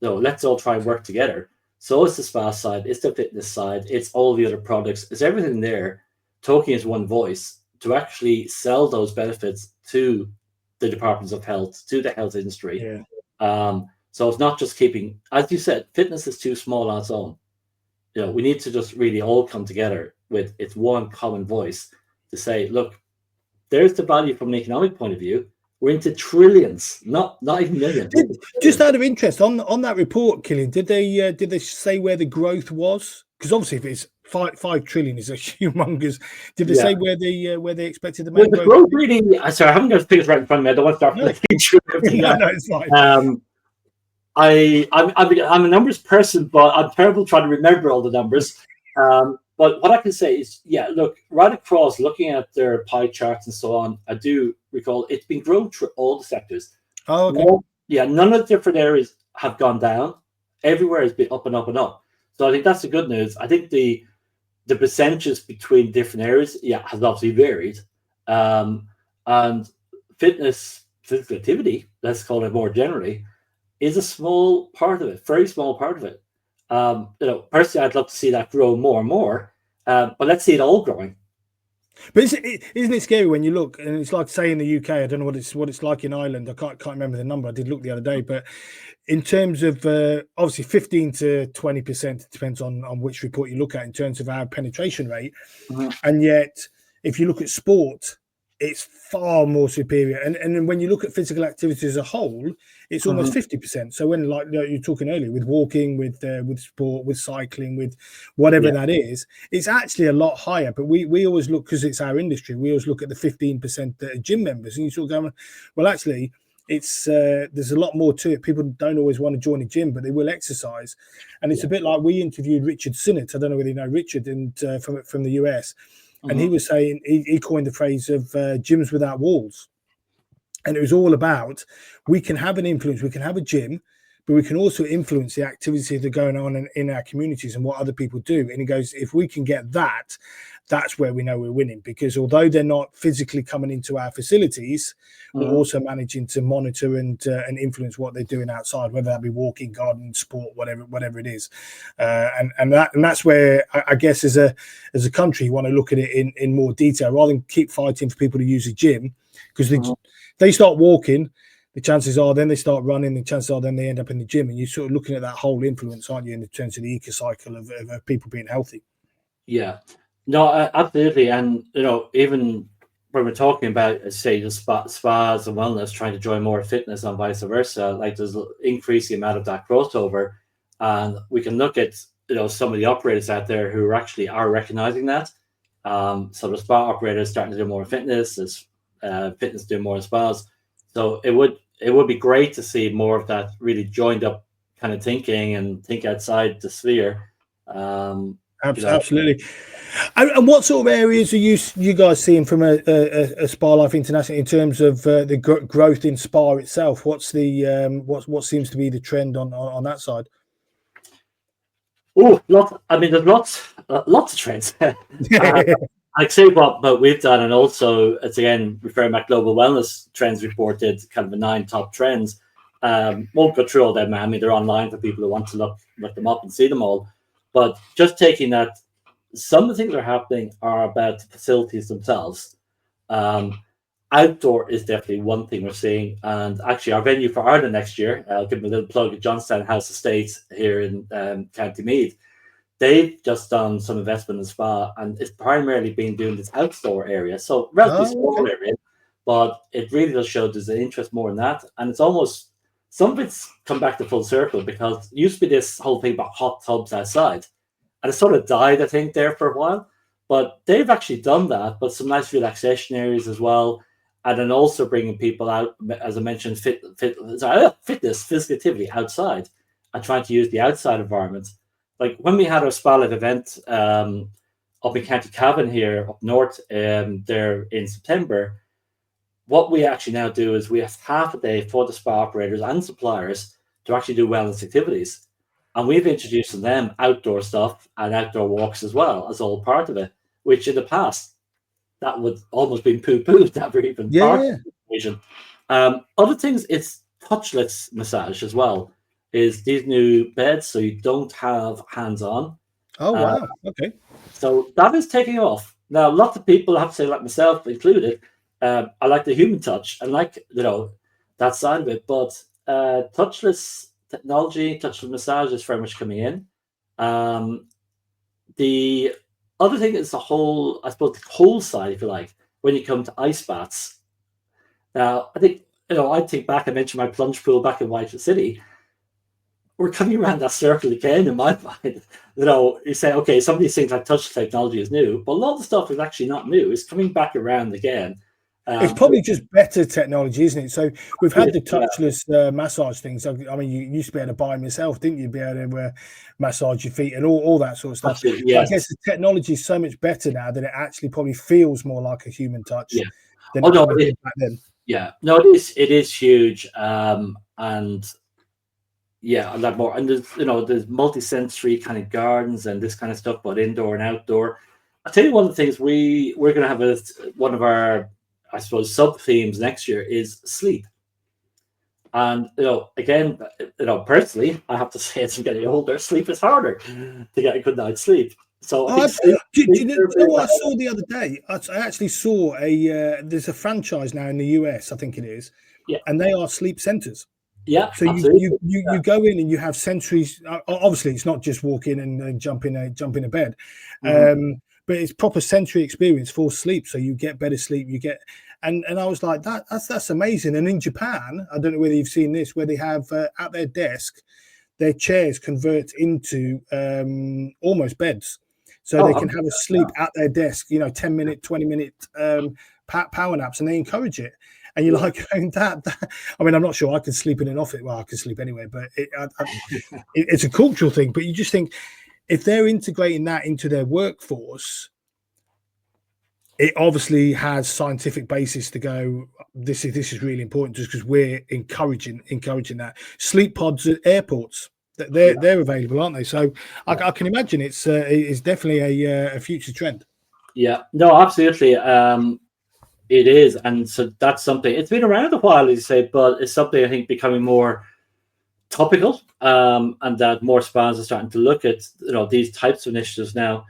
Speaker 2: let's all try and work together. So it's the spa side, it's the fitness side, it's all the other products, it's everything there, talking as one voice to actually sell those benefits to the departments of health, to the health industry.
Speaker 1: Yeah.
Speaker 2: So it's not just keeping, as you said, fitness is too small on its own. We need to just really all come together with its one common voice to say, look, there's the value from an economic point of view. We're into trillions, not even millions.
Speaker 1: Just out of interest, on that report, Kilian, did they say where the growth was? Because obviously, if it's 5 trillion is a humongous. Did they say where they expected the main
Speaker 2: growth? Really, sorry, I haven't got the figures right in front of me. I don't want to start flicking.
Speaker 1: No, it's fine.
Speaker 2: I'm a numbers person, but I'm terrible trying to remember all the numbers. But what I can say is, look, right across, looking at their pie charts and so on, I do recall it's been grown through all the sectors.
Speaker 1: Oh, okay.
Speaker 2: None of the different areas have gone down. Everywhere has been up and up and up. So I think that's the good news. I think the percentages between different areas, has obviously varied. And fitness physical activity, let's call it more generally, is a small part of it, very small part of it. Personally, I'd love to see that grow more and more, but let's see it all growing.
Speaker 1: But isn't it scary when you look, and it's like, say, in the UK, I don't know what it's like in Ireland. I can't remember the number. I did look the other day, but in terms of obviously 15 to 20%, depends on which report you look at in terms of our penetration rate. And yet, if you look at sport, it's far more superior. And when you look at physical activity as a whole, it's almost 50%. So when, like you're talking earlier, with walking, with sport, with cycling, with whatever that is, it's actually a lot higher. But we always look, because it's our industry, we always look at the 15% that are gym members, and you sort of go, well, actually, it's there's a lot more to it. People don't always want to join a gym, but they will exercise. And it's a bit like, we interviewed Richard Sinnott. I don't know whether you know Richard, and from the US. And he was saying, he coined the phrase of gyms without walls. And it was all about, we can have an influence, we can have a gym, but we can also influence the activities that are going on in our communities and what other people do. And he goes, if we can get that, that's where we know we're winning, because although they're not physically coming into our facilities, we're also managing to monitor and influence what they're doing outside, whether that be walking, gardening, sport, whatever it is. And that's where I guess as a country, you want to look at it in more detail, rather than keep fighting for people to use a gym, because they start walking, the chances are then they start running, the chances are then they end up in the gym, and you're sort of looking at that whole influence, aren't you, in terms of the eco-cycle of people being healthy.
Speaker 2: Yeah, no, absolutely. And, even when we're talking about, say, the spas and wellness, trying to join more fitness and vice versa, like, there's an increasing amount of that crossover. And we can look at, some of the operators out there who actually are recognizing that. So the spa operators starting to do more fitness, as fitness doing more spas. So it would be great to see more of that really joined up kind of thinking, and think outside the sphere.
Speaker 1: Absolutely. And what sort of areas are you guys seeing from a Spa Life International in terms of the growth in spa itself? What's the what seems to be the trend on that side?
Speaker 2: Oh, there's lots of trends. I'd say what we've done, and also it's again referring back Global Wellness Trends reported kind of the 9 top trends. Won't go through all them. I mean, they're online for people who want to look them up and see them all. But just taking that, some of the things that are happening are about the facilities themselves. Outdoor is definitely one thing we're seeing, and actually our venue for Ireland next year, I'll give them a little plug at Johnstown House Estate here in County Meath. They've just done some investment in spa, and it's primarily been doing this outdoor area, so relatively small area, but it really does show there's an interest more in that. And it's almost, some of it's come back to full circle, because it used to be this whole thing about hot tubs outside, and it sort of died, I think, there for a while. But they've actually done that, but some nice relaxation areas as well, and then also bringing people out, as I mentioned, fitness, physical activity outside, and trying to use the outside environment. Like when we had our Spa Life event up in County Cavan here up north there in September, what we actually now do is we have half a day for the spa operators and suppliers to actually do wellness activities. And we've introduced to them outdoor stuff and outdoor walks as well, as all part of it, which in the past, that would almost been poo-pooed, never even part of the equation. Other things, it's touchless massage as well. Is these new beds, so you don't have hands-on.
Speaker 1: Oh, wow. Okay.
Speaker 2: So that is taking off. Now, lots of people, I have to say, like myself included, I like the human touch and like, that side of it. But touchless technology, touchless massage is very much coming in. The other thing is the whole, I suppose, the cold side, if you like, when you come to ice baths. Now, I think, I think back, I mentioned my plunge pool back in White City. We're coming around that circle again in my mind. You say, okay, some of these things like touch technology is new, but a lot of the stuff is actually not new. It's coming back around again.
Speaker 1: It's probably just better technology, isn't it? So we've had the touchless massage things. I mean, you used to be able to buy them yourself, didn't you? Be able to massage your feet and all that sort of stuff. Yes. I guess the technology is so much better now that it actually probably feels more like a human touch than it did back then.
Speaker 2: Yeah, no, it is huge, and yeah, a lot more. And there's multi-sensory kind of gardens and this kind of stuff, but indoor and outdoor. I'll tell you one of the things we're going to have one of our, I suppose, sub themes next year is sleep. And again, personally, I have to say, as I'm getting older, sleep is harder to get a good night's sleep. So I think
Speaker 1: do you know what I saw the other day? I actually saw there's a franchise now in the US, I think it is, and they are sleep centers.
Speaker 2: Yeah,
Speaker 1: so you go in and you have sensory. Obviously, it's not just walk in and jump in a bed, but it's proper sensory experience for sleep. So you get better sleep. You get, and I was like, that's amazing. And in Japan, I don't know whether you've seen this, where they have at their desk, their chairs convert into almost beds, so they can have a sleep at their desk. 10-minute, 20-minute power naps, and they encourage it. And you're like, that. I mean, I'm not sure I could sleep in an office. Well, I could sleep anywhere, but it's a cultural thing. But you just think, if they're integrating that into their workforce, it obviously has scientific basis to go, this is really important, just because we're encouraging that. Sleep pods at airports, they're available, aren't they? So I can imagine it's definitely a future trend.
Speaker 2: Yeah, no, absolutely. It is, and so that's something. It's been around a while, as you say, but it's something I think becoming more topical, and that more spas are starting to look at these types of initiatives now.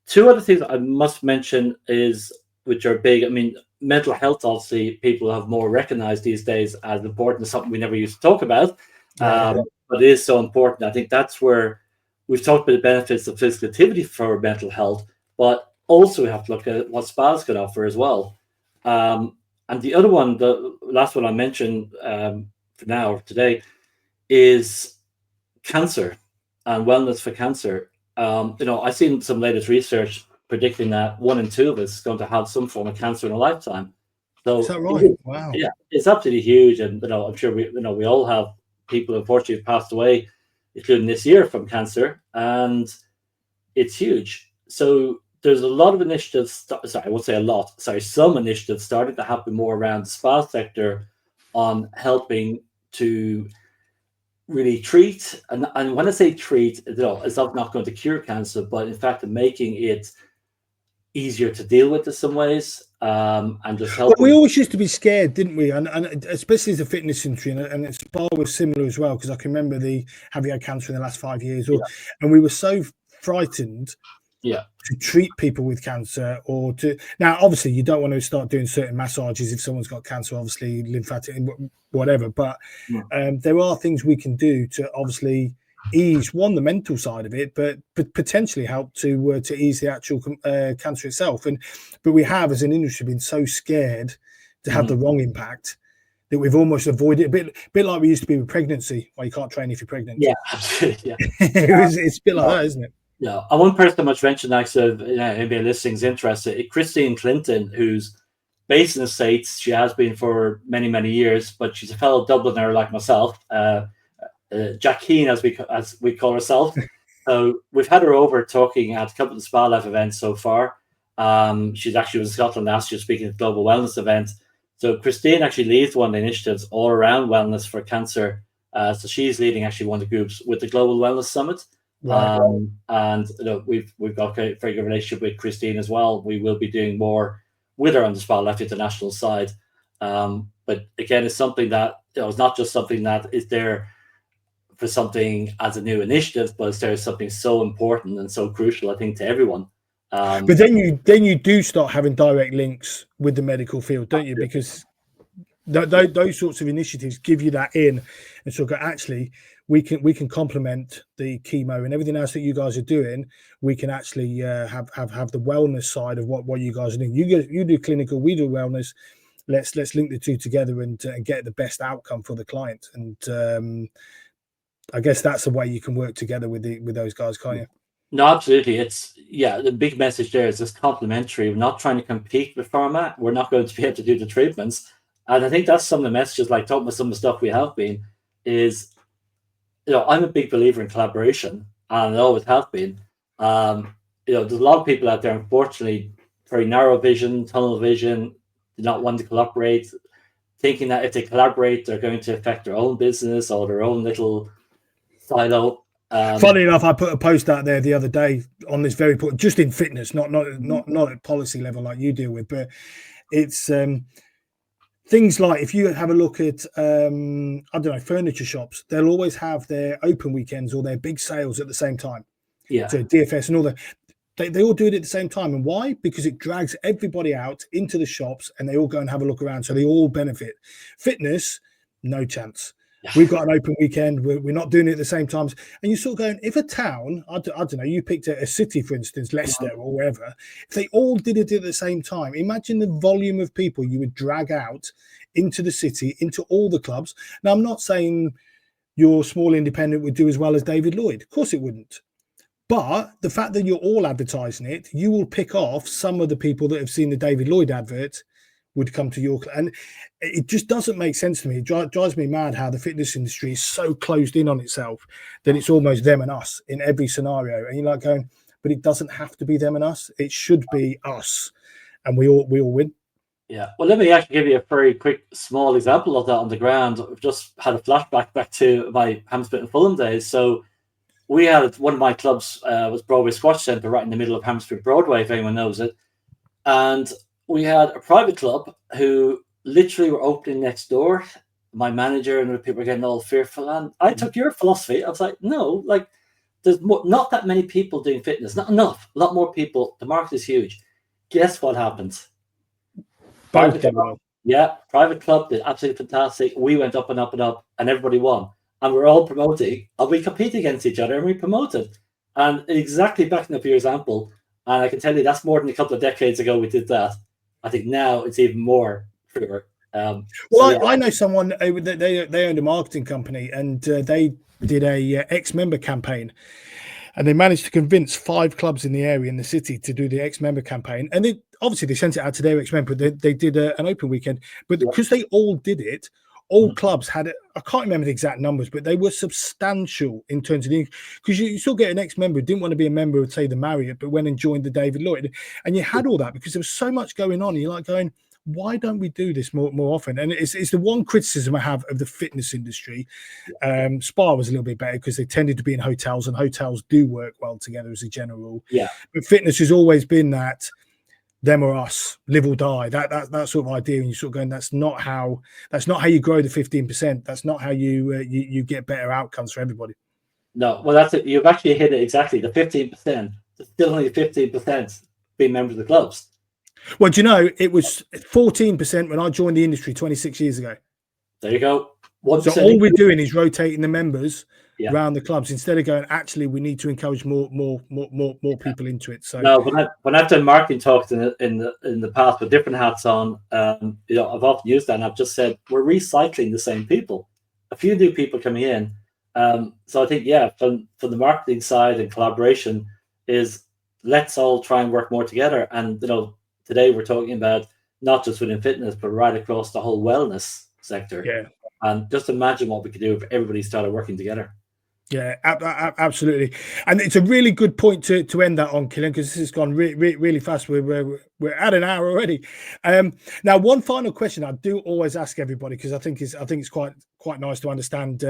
Speaker 2: Two other things I must mention is, which are big. I mean, mental health. Obviously, people have more recognized these days as important, as something we never used to talk about, but it is so important. I think that's where we've talked about the benefits of physical activity for mental health, but also we have to look at what spas could offer as well. And the other one, the last one I mentioned for now, today, is cancer and wellness for cancer. I've seen some latest research predicting that 1 in 2 of us is going to have some form of cancer in a lifetime. So,
Speaker 1: is that right? Wow.
Speaker 2: Yeah, it's absolutely huge. And, I'm sure we all have people, unfortunately, who've passed away, including this year, from cancer. And it's huge. So there's a lot of initiatives, I won't say a lot, some initiatives starting to happen more around the spa sector on helping to really treat, and when I say treat, it's not going to cure cancer, but in fact making it easier to deal with in some ways, and just help.
Speaker 1: Well, we always used to be scared, didn't we? And especially as a fitness industry, and spa was similar as well, because I can remember have you had cancer in the last 5 years, and we were so frightened to treat people with cancer, or to, now obviously you don't want to start doing certain massages if someone's got cancer, obviously lymphatic, whatever, but there are things we can do to obviously ease the mental side of it, but potentially help to ease the actual cancer itself. But we have, as an industry, been so scared to have the wrong impact that we've almost avoided a bit like we used to be with pregnancy, where you can't train if you're pregnant.
Speaker 2: Yeah, absolutely.
Speaker 1: It's a bit like that, isn't it?
Speaker 2: Yeah, and one person I must mention, actually, maybe a listening's interested, Christine Clinton, who's based in the States. She has been for many, many years, but she's a fellow Dubliner like myself, Jacqueline, as we call herself. So we've had her over talking at a couple of the Spa Life events so far. She's actually was in Scotland last year speaking at the Global Wellness event. So Christine actually leads one of the initiatives all around wellness for cancer. So she's leading actually one of the groups with the Global Wellness Summit. Right. And we've got a very good relationship with Christine as well. We will be doing more with her on the Spa Life International side. But again, it's something that it's not just something that is there for something as a new initiative, but there's something so important and so crucial, I think, to everyone.
Speaker 1: But then you do start having direct links with the medical field, don't you? Because those sorts of initiatives give you that in, and so actually we can complement the chemo and everything else that you guys are doing. We can actually have the wellness side of what you guys are doing. You do clinical, we do wellness. Let's link the two together and get the best outcome for the client. And I guess that's the way you can work together with those guys, can't you?
Speaker 2: No, absolutely. It's the big message there is it's complementary. We're not trying to compete with pharma. We're not going to be able to do the treatments. And I think that's some of the messages, like talking about some of the stuff we have been, is I'm a big believer in collaboration, and I always have been. There's a lot of people out there, unfortunately, very narrow vision, tunnel vision, do not want to collaborate, thinking that if they collaborate, they're going to affect their own business or their own little silo.
Speaker 1: Funny enough, I put a post out there the other day on this very point, just in fitness, not at policy level like you deal with, but it's things like if you have a look at I don't know, furniture shops, they'll always have their open weekends or their big sales at the same time.
Speaker 2: Yeah.
Speaker 1: So DFS and all that. They all do it at the same time. And why? Because it drags everybody out into the shops and they all go and have a look around. So they all benefit. Fitness, no chance. We've got an open weekend. We're not doing it at the same times. And you're sort of going, if a town, I don't know, you picked a city, for instance, Leicester or wherever, if they all did it at the same time, imagine the volume of people you would drag out into the city, into all the clubs. Now, I'm not saying your small independent would do as well as David Lloyd. Of course it wouldn't. But the fact that you're all advertising it, you will pick off some of the people that have seen the David Lloyd advert would come to your, and it just doesn't make sense to me. It drives me mad how the fitness industry is so closed in on itself that it's almost them and us in every scenario. And you're like going, but it doesn't have to be them and us. It should be us, and we all win.
Speaker 2: Yeah. Well, let me actually give you a very quick, small example of that on the ground. I've just had a flashback back to my Hammersmith and Fulham days. So we had one of my clubs was Broadway Squash Centre right in the middle of Hammersmith Broadway, if anyone knows it, and we had a private club who literally were opening next door. My manager and the people were getting all fearful. And I took your philosophy. I was like, no, like there's not that many people doing fitness. Not enough. A lot more people. The market is huge. Guess what happens? Private club did absolutely fantastic. We went up and up and up, and everybody won. And we're all promoting. And we compete against each other, and we promoted. And exactly backing up your example, and I can tell you that's more than a couple of decades ago we did that. I think now it's even more truer.
Speaker 1: I know someone, they owned a marketing company, and they did a ex-member campaign, and they managed to convince 5 clubs in the area in the city to do the ex-member campaign. And they sent it out to their ex-member. They did an open weekend, but because they all did it, all clubs had, I can't remember the exact numbers, but they were substantial in terms of the, because you still get an ex-member who didn't want to be a member of, say, the Marriott, but went and joined the David Lloyd. And you had all that because there was so much going on. And you're like going, why don't we do this more often? And it's the one criticism I have of the fitness industry. Spa was a little bit better because they tended to be in hotels, and hotels do work well together as a general rule. Yeah. But fitness has always been that them or us, live or die. That sort of idea, and you're sort of going, that's not how you grow the 15%. That's not how you get better outcomes for everybody.
Speaker 2: No, well, that's it. You've actually hit it exactly. The 15%. There's still only 15% being members of the clubs.
Speaker 1: Well, do you know, it was 14% when I joined the industry 26 years ago.
Speaker 2: There you go.
Speaker 1: So all we're doing is rotating the members around the clubs instead of going, actually, we need to encourage more people into it. So
Speaker 2: no, when I've done marketing talks in the past with different hats on, I've often used that, and I've just said we're recycling the same people. A few new people coming in. So I think from the marketing side and collaboration is let's all try and work more together. And today we're talking about not just within fitness, but right across the whole wellness sector. Yeah. And just imagine what we could do if everybody started working together.
Speaker 1: Yeah, absolutely. And it's a really good point to end that on, Kilian, because this has gone really fast. We're at an hour already. Now, one final question I do always ask everybody, because I think it's quite nice to understand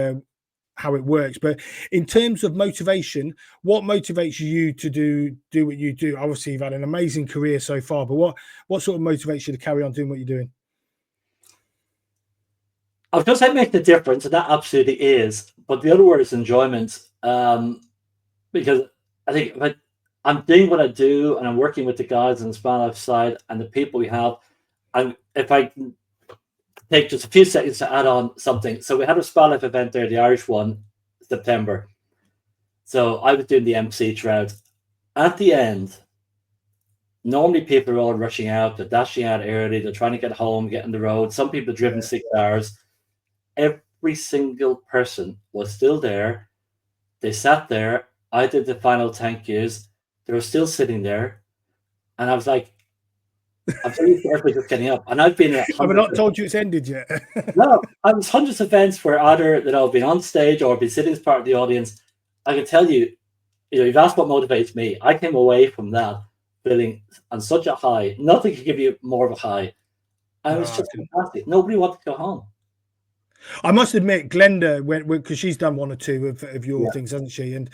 Speaker 1: how it works. But in terms of motivation, what motivates you to do what you do? Obviously, you've had an amazing career so far, but what sort of motivates you to carry on doing what you're doing?
Speaker 2: I was going to say make the difference, and that absolutely is. But the other word is enjoyment, because I think if I'm doing what I do, and I'm working with the guys on the Spa Life side and the people we have, and if I can take just a few seconds to add on something. So we had a Spa Life event there, the Irish one, September. So I was doing the MC throughout. At the end, normally people are all rushing out, they're dashing out early, they're trying to get home, get on the road. Some people driven 6 hours. Every single person was still there. They sat there. I did the final thank yous. They were still sitting there. And I was like, I'm really carefully just getting up. And I've been at
Speaker 1: I've not told you it's ended yet.
Speaker 2: No, I was hundreds of events where either I've been on stage or been sitting as part of the audience. I can tell you, you've asked what motivates me. I came away from that feeling on such a high. Nothing could give you more of a high. And it was just fantastic. Nobody wanted to go home.
Speaker 1: I must admit, Glenda, because she's done one or two of your things, hasn't she? And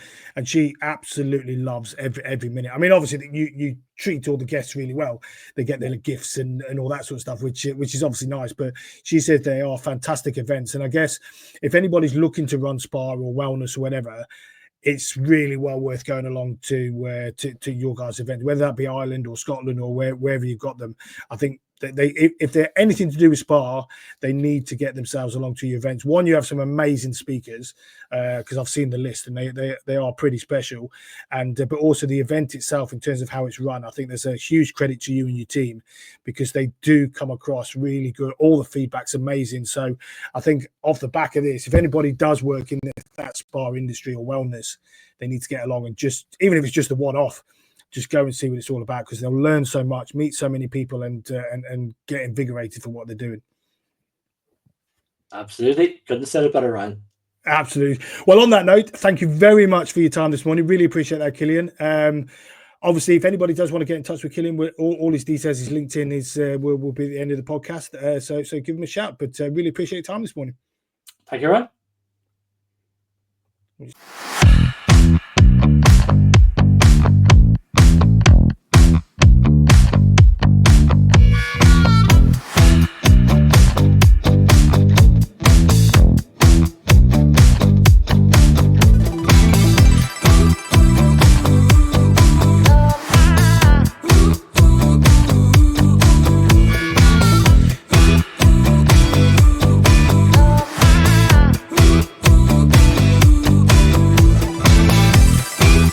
Speaker 1: she absolutely loves every minute. I mean, obviously, you treat all the guests really well. They get their gifts and all that sort of stuff, which is obviously nice. But she says they are fantastic events. And I guess if anybody's looking to run spa or wellness or whatever, it's really well worth going along to your guys' event, whether that be Ireland or Scotland or wherever you've got them. I think that if they're anything to do with spa, they need to get themselves along to your events. One, you have some amazing speakers, because I've seen the list and they are pretty special, and but also the event itself in terms of how it's run. I think there's a huge credit to you and your team, because they do come across really good. All the feedback's amazing. So I think off the back of this, if anybody does work in that spa industry or wellness, they need to get along, and just, even if it's just a one-off, just go and see what it's all about, because they'll learn so much, meet so many people, and get invigorated for what they're doing.
Speaker 2: Absolutely. Couldn't have said it better, Ryan. Absolutely.
Speaker 1: Well, on that note, thank you very much for your time this morning. Really appreciate that, Kilian. Obviously, if anybody does want to get in touch with Kilian, all his details, his LinkedIn is will be at the end of the podcast. So give him a shout. But really appreciate your time this morning.
Speaker 2: Thank you, Ryan.